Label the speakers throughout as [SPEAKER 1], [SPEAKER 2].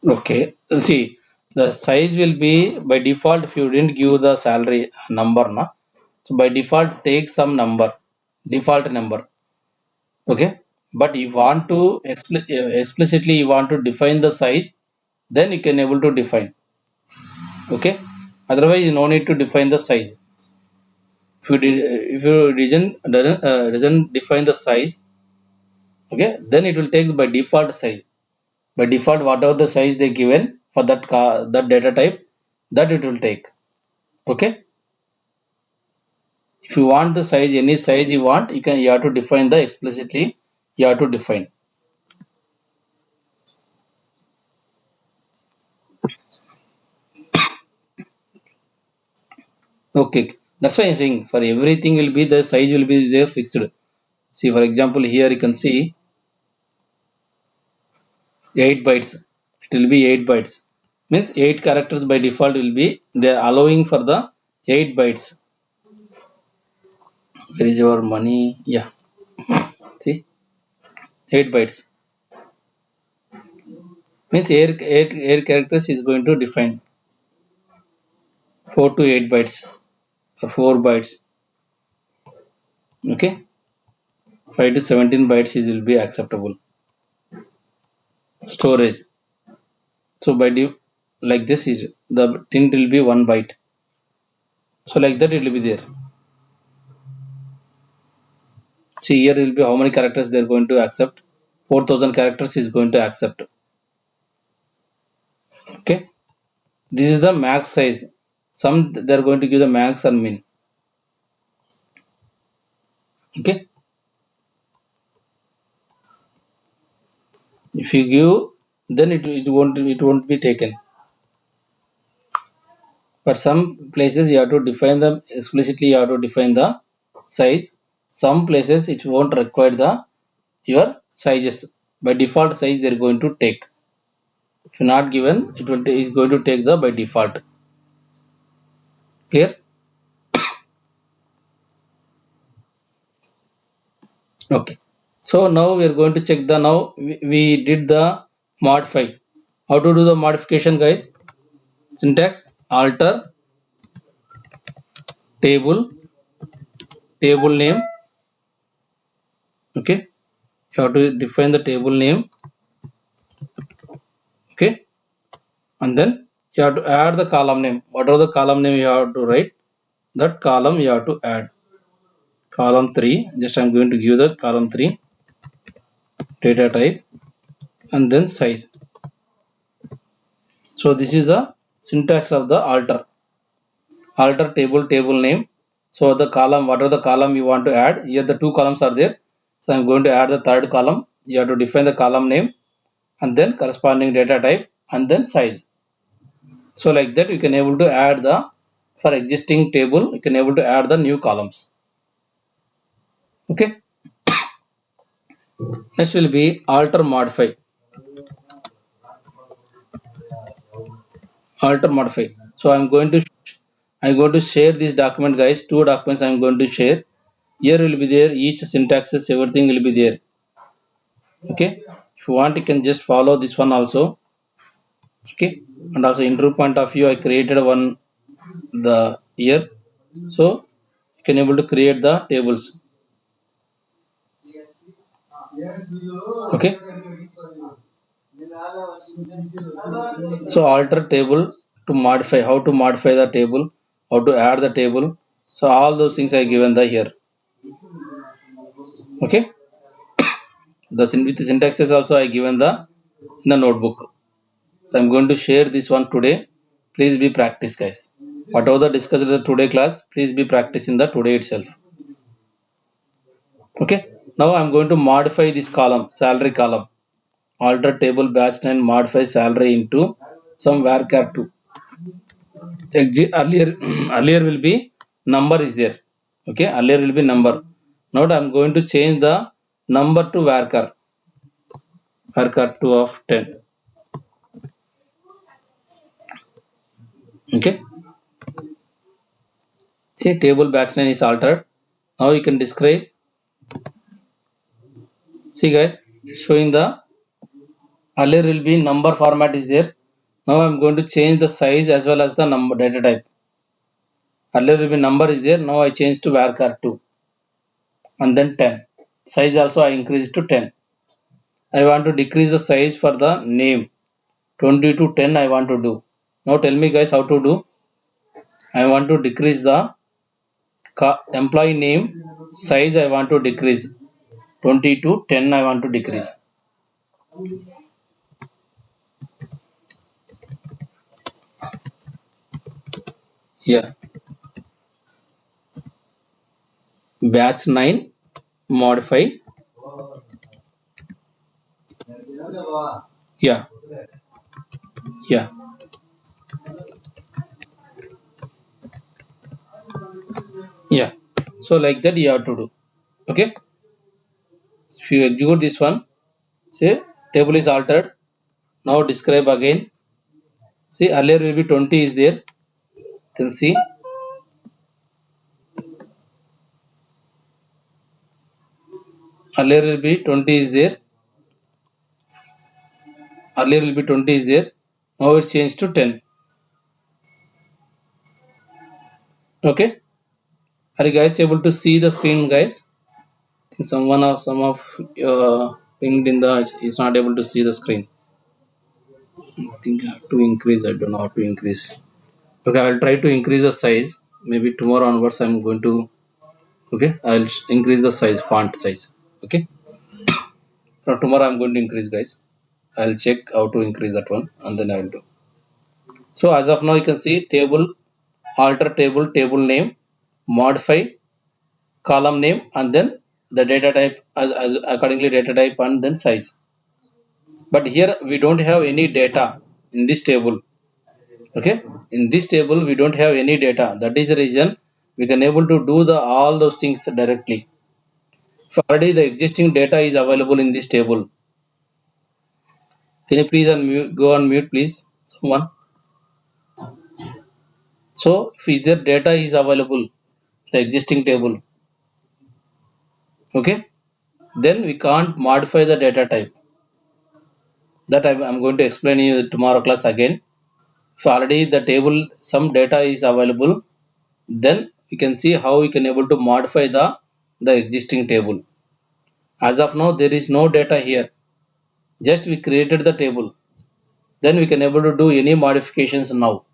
[SPEAKER 1] Okay, see, the size will be by default if you didn't give the salary number, na? So by default take some number, default number. Okay, but if you want to explicitly you want to define the size, then you can able to define. Okay, otherwise you no need to define the size. If you doesn't define the size, okay, then it will take by default size. By default, whatever the size they given for that data type, that it will take. Okay, if you want the size, any size you want, you have to define the explicitly. You have to define. Okay, that's why I'm saying for everything will be the size will be there fixed. See, for example, here you can see 8 bytes. It will be 8 bytes. Means 8 characters by default will be they are allowing for the 8 bytes. Where is your money? Yeah, see 8 bytes. Means 8 characters is going to define 4 to 8 bytes or 4 bytes. Okay, 5 to 17 bytes is will be acceptable. Storage. So by like this is the tint will be 1 byte. So like that it will be there. See here will be how many characters they are going to accept. 4000 characters is going to accept. Okay, this is the max size. Some they are going to give the max and min. Okay, if you give, then it won't be taken. For some places you have to define them explicitly. You have to define the size. Some places it won't require the your sizes. By default size they are going to take. If not given, is going to take the by default. Clear? Okay. So now we are going to check the now we did the modify. How to do the modification, guys? Syntax alter table name. Okay, you have to define the table name. Okay, and then you have to add the column name. Whatever the column name you have to write, that column you have to add. Column 3. Just I'm going to give the column 3 data type and then size. So this is the syntax of the alter table name. So the column, whatever the column you want to add, here the two columns are there. So I'm going to add the third column. You have to define the column name and then corresponding data type and then size. So like that you can able to add the for existing table you can able to add the new columns. Okay, next will be alter modify. So I'm going to share this document, guys. Two documents I'm going to share. Here will be there each syntaxes, everything will be there. Okay, if you want you can just follow this one also. Okay, and also interview point of view I created one the here, so you can able to create the tables. Okay, so alter table to modify, how to modify the table, how to add the table, so all those things I given the here. Okay, with the syntaxes also I given the in the notebook. So I'm going to share this one today. Please be practice, guys. Whatever the discussed in the today class, please be practice in the today itself. Okay, now I'm going to modify this column, salary column. Alter table batch name, modify salary into some varchar 2. Earlier earlier will be number is there. Okay, earlier will be number. Now I'm going to change the number to varchar 2 of 10. Okay, see table batch name is altered. Now you can describe. See, guys, it's showing the Earlier will be number format is there. Now I'm going to change the size as well as the number data type. Earlier will be number is there. Now I change to varchar 2 and then 10. Size also I increase to 10. I want to decrease the size for the name. 20 to 10 I want to do. Now tell me guys how to do. I want to decrease the employee name size. I want to decrease 20 to 10. I want to decrease. Yeah, batch 9 modify. Yeah, yeah, yeah. So like that you have to do. Okay. If you execute this one, say table is altered. Now describe again. See earlier will be 20 is there. You can see earlier will be 20 is there. Earlier will be 20 is there. Now it's changed to 10. Okay. Are you guys able to see the screen, guys? I think some of pinged in the is not able to see the screen. I think I have to increase. I don't know how to increase. Okay, I'll try to increase the size. Maybe tomorrow onwards I'm going to. Okay, I'll increase the size, font size. Okay, from tomorrow I'm going to increase, guys. I'll check how to increase that one and then I'll do. So as of now you can see table, alter table, table name, modify column name, and then the data type as accordingly data type and then size. But here we don't have any data in this table. Okay, in this table we don't have any data. That is the reason we can able to do the all those things directly. If already the existing data is available in this table, can you please unmute, go on mute please, someone. So if is there data is available, the existing table, okay, then we can't modify the data type. That I'm going to explain you tomorrow class again. If already the table some data is available, then we can see how we can able to modify the existing table. As of now there is no data here, just we created the table, then we can able to do any modifications now.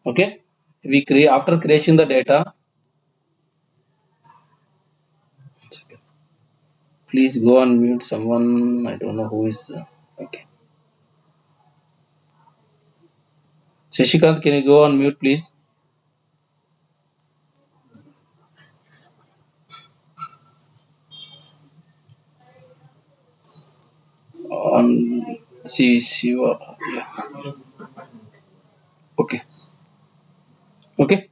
[SPEAKER 1] Okay, we create after creating the data. Please go on mute someone. I don't know who is okay. Shashikant, can you go on mute please? On see Shiva. Yeah. Okay, okay.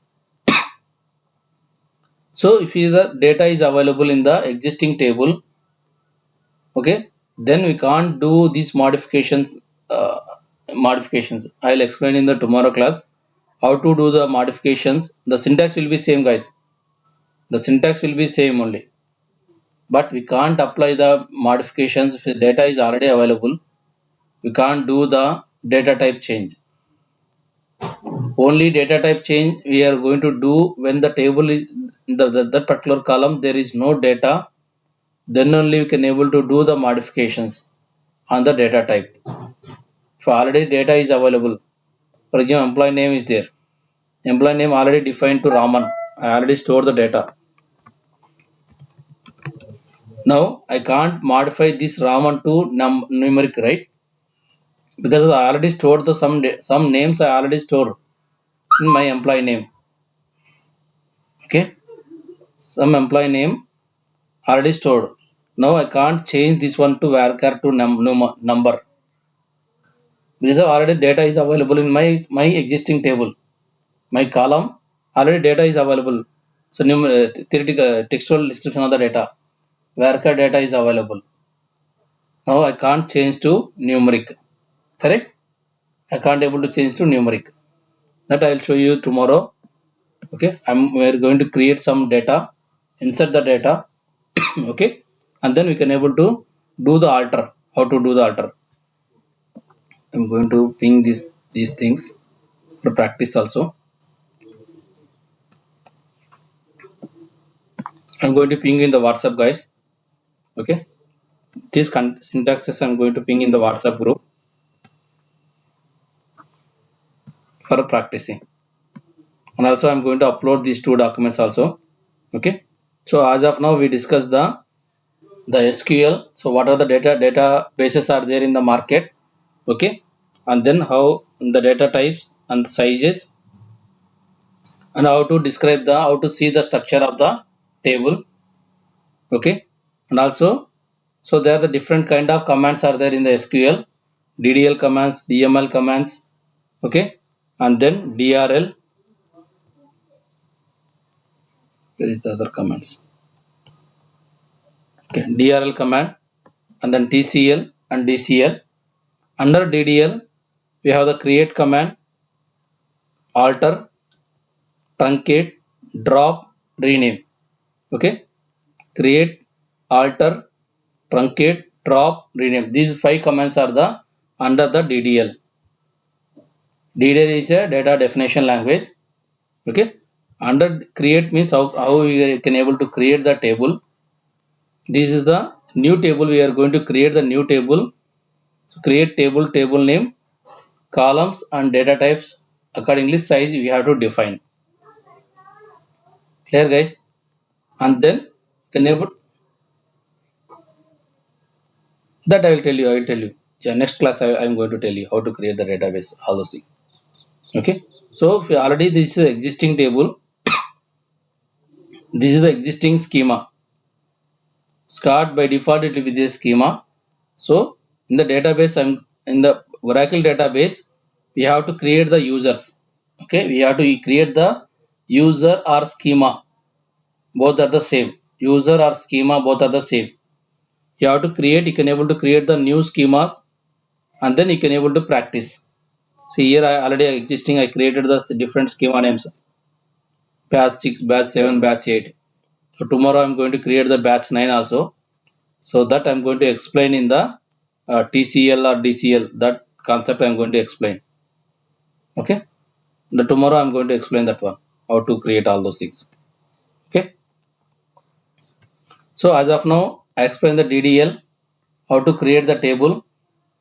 [SPEAKER 1] So if the data is available in the existing table, okay, then we can't do these modifications. uh, Modifications I'll explain in the tomorrow class how to do the modifications. The syntax will be same, guys. The syntax will be same only, but we can't apply the modifications if the data is already available. We can't do the data type change. Only data type change we are going to do when the table is that particular column there is no data, then only we can able to do the modifications on the data type. If already data is available, for example employee name is there, employee name already defined to Raman, I already store the data. Now I can't modify this Raman to numeric, right? Because I already stored the some names I already store in my employee name. Okay, some employee name already stored. Now I can't change this one to varchar to number, because already data is available in my existing table. My column already data is available. So theoretical textual description of the data, varchar data is available. Now I can't change to numeric, correct? I can't able to change to numeric. That I will show you tomorrow. Okay, we're going to create some data, insert the data. Okay, and then we can able to do the alter. How to do the alter? I'm going to ping these things for practice also. I'm going to ping in the WhatsApp, guys. Okay, these syntaxes I'm going to ping in the WhatsApp group for practicing, and also I'm going to upload these two documents also. Okay, so as of now we discussed the SQL. So what are the databases are there in the market? Okay, and then how the data types and sizes, and how to describe how to see the structure of the table. Okay, and also, so there are the different kind of commands are there in the SQL: DDL commands, DML commands. Okay, and then DRL. Where is the other commands? Okay, DRL command, and then TCL and DCL. Under DDL we have the create command, alter, truncate, drop, rename. Okay, create, alter, truncate, drop, rename. These 5 commands are the under the DDL. DDL is a data definition language. Okay, under create means how we can able to create the table. This is the new table. We are going to create the new table. So create table, table name, columns and data types. Accordingly size we have to define. Clear, guys? And then can able that I will tell you. I will tell you. Yeah, next class I am going to tell you how to create the database, all those things. Okay, so if you already this is existing table, this is the existing schema. Start by default it will be this schema. So in the database, in the Oracle database, we have to create the users. Okay, we have to create the user or schema. Both are the same. User or schema both are the same. You have to create. You can able to create the new schemas, and then you can able to practice. See here, I already existing. I created the different schema names: batch 6, batch 7, batch 8. So tomorrow I'm going to create the batch 9 also. So that I'm going to explain in the TCL or DCL. That concept I'm going to explain. Okay, the tomorrow I'm going to explain that one, how to create all those things. Okay, so as of now I explain the DDL, how to create the table.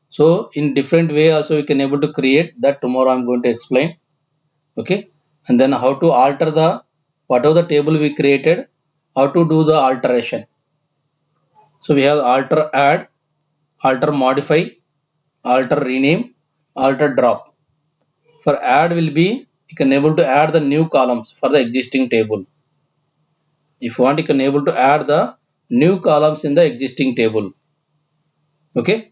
[SPEAKER 1] So in different way also you can able to create that. Tomorrow I'm going to explain. Okay, and then how to alter the whatever the table we created, how to do the alteration. So we have alter add, alter modify, alter rename, alter drop. For add will be, you can able to add the new columns for the existing table. If you want, you can able to add the new columns in the existing table. Okay,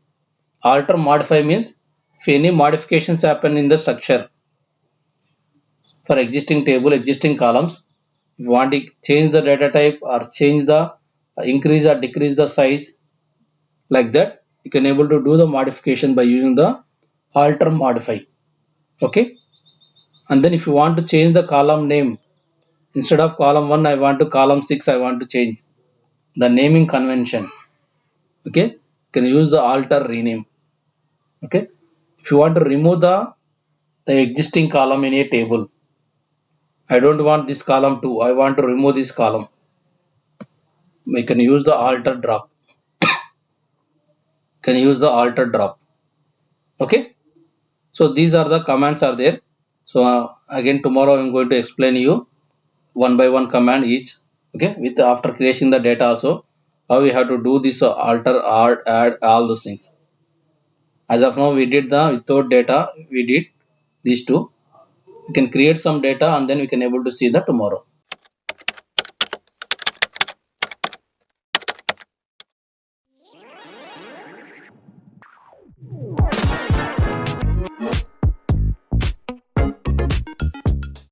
[SPEAKER 1] alter modify means if any modifications happen in the structure for existing table, existing columns, if you want to change the data type or change the increase or decrease the size, like that you can able to do the modification by using the alter modify. Okay, and then if you want to change the column name, instead of column 1 I want to column 6, I want to change the naming convention. Okay, you can use the alter rename. Okay, if you want to remove the existing column in a table, I don't want this column 2, I want to remove this column, we can use the alter drop. Can use the alter drop. Okay, so these are the commands are there. So again tomorrow I'm going to explain you one by one command each. Okay, with after creating the data also, how we have to do this alter, add, all those things. As of now we did the without data, we did these two. We can create some data and then we can able to see that tomorrow.